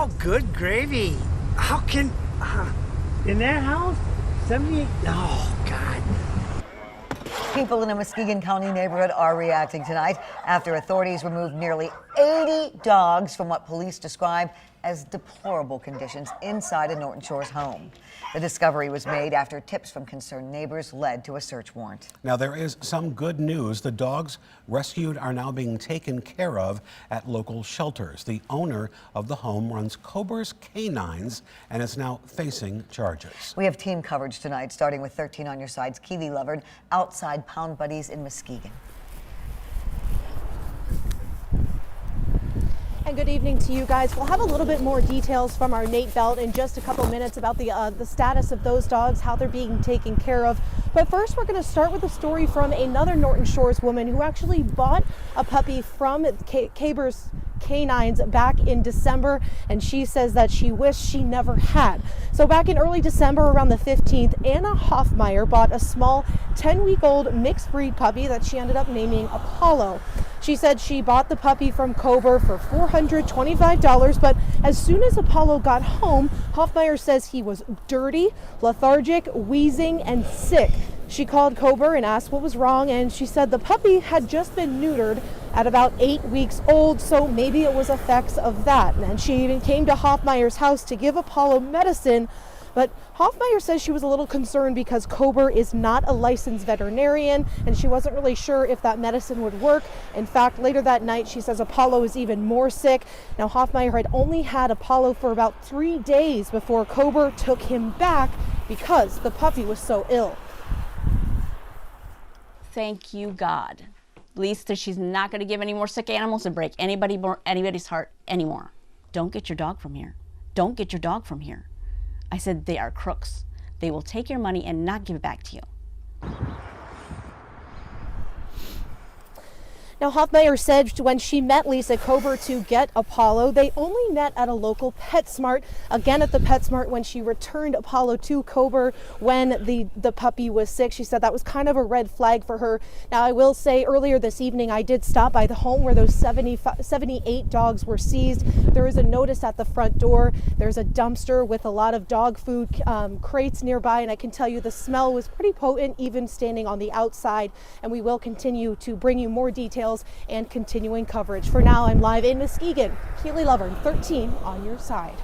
Oh, good gravy. How can, in that house, 78, oh, God. People in a Muskegon County neighborhood are reacting tonight after authorities removed nearly 80 dogs from what police describe as deplorable conditions inside a Norton Shores home. The discovery was made after tips from concerned neighbors led to a search warrant. Now, there is some good news. The dogs rescued are now being taken care of at local shelters. The owner of the home runs Cober's Canines and is now facing charges. We have team coverage tonight, starting with 13 on your side's Keely Lovern outside Pound Buddies in Muskegon. And good evening to you guys. We'll have a little bit more details from our Nate Belt in just a couple minutes about the status of those dogs, how they're being taken care of. But first, we're going to start with a story from another Norton Shores woman who actually bought a puppy from Cober's Canines back in December, and she says that she wished she never had. So back in early December, around the 15th, Anna Hoffmeyer bought a small 10-week-old mixed breed puppy that she ended up naming Apollo. She said she bought the puppy from Cober for $425, but as soon as Apollo got home, Hoffmeyer says he was dirty, lethargic, wheezing, and sick. She called Cober and asked what was wrong, and she said the puppy had just been neutered at about 8 weeks old, so maybe it was effects of that. And she even came to Hoffmeyer's house to give Apollo medicine, but Hoffmeyer says she was a little concerned because Cober is not a licensed veterinarian, and she wasn't really sure if that medicine would work. In fact, later that night, she says Apollo is even more sick. Now, Hoffmeyer had only had Apollo for about 3 days before Cober took him back because the puppy was so ill. Thank you, God. Lisa, she's not going to give any more sick animals and break anybody's heart anymore. Don't get your dog from here. Don't get your dog from here. I said they are crooks. They will take your money and not give it back to you. Now, Hoffmeyer said when she met Lisa Cober to get Apollo, they only met at a local PetSmart. Again, at the PetSmart when she returned Apollo to Cober when the puppy was sick. She said that was kind of a red flag for her. Now, I will say earlier this evening, I did stop by the home where those 78 dogs were seized. There is a notice at the front door. There's a dumpster with a lot of dog food crates nearby, and I can tell you the smell was pretty potent even standing on the outside, and we will continue to bring you more details and continuing coverage. For now, I'm live in Muskegon. Keely Lovern, 13 on your side.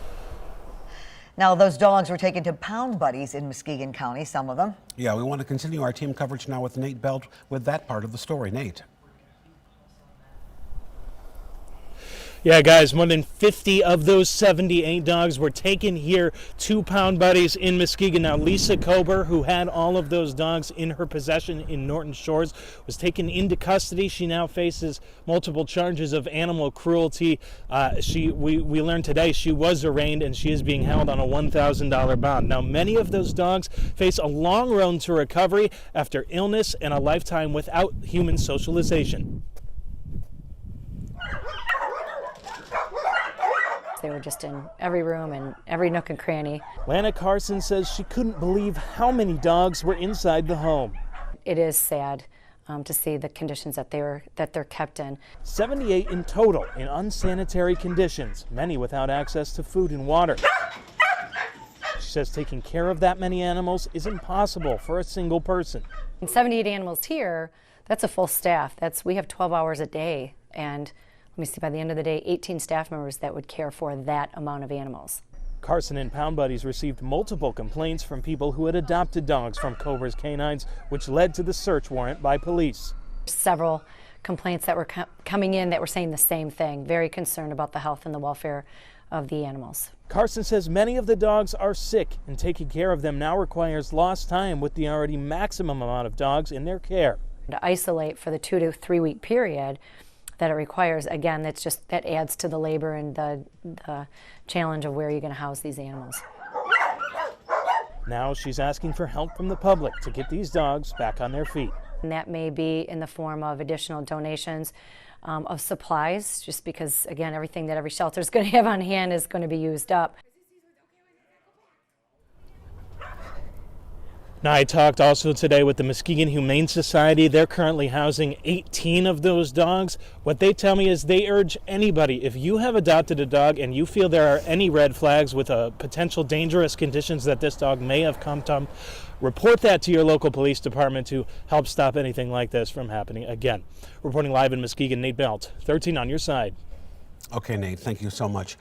Now, those dogs were taken to Pound Buddies in Muskegon County, some of them. Yeah, we want to continue our team coverage now with Nate Belt with that part of the story. Nate. Yeah, guys, more than 50 of those 78 dogs were taken here to Pound Buddies in Muskegon. Now, Lisa Cober, who had all of those dogs in her possession in Norton Shores, was taken into custody. She now faces multiple charges of animal cruelty. We learned today she was arraigned and she is being held on a $1,000 bond. Now, many of those dogs face a long road to recovery after illness and a lifetime without human socialization. They were just in every room and every nook and cranny. Lana Carson says she couldn't believe how many dogs were inside the home. It is sad to see the conditions that they're kept in. 78 in total in unsanitary conditions, many without access to food and water. She says taking care of that many animals is impossible for a single person. And 78 animals here, that's a full staff. We have 12 hours a day, and let me see, by the end of the day, 18 staff members that would care for that amount of animals. Carson and Pound Buddies received multiple complaints from people who had adopted dogs from Cober's Canines, which led to the search warrant by police. Several complaints that were coming in that were saying the same thing, very concerned about the health and the welfare of the animals. Carson says many of the dogs are sick, and taking care of them now requires lost time with the already maximum amount of dogs in their care. To isolate for the 2 to 3 week period that it requires, again, that adds to the labor and the challenge of where you're going to house these animals. Now she's asking for help from the public to get these dogs back on their feet. And that may be in the form of additional donations of supplies, just because, again, everything that every shelter is going to have on hand is going to be used up. Now, I talked also today with the Muskegon Humane Society. They're currently housing 18 of those dogs. What they tell me is they urge anybody, if you have adopted a dog and you feel there are any red flags with potential dangerous conditions that this dog may have come to, report that to your local police department to help stop anything like this from happening again. Reporting live in Muskegon, Nate Belt, 13 on your side. Okay, Nate, thank you so much.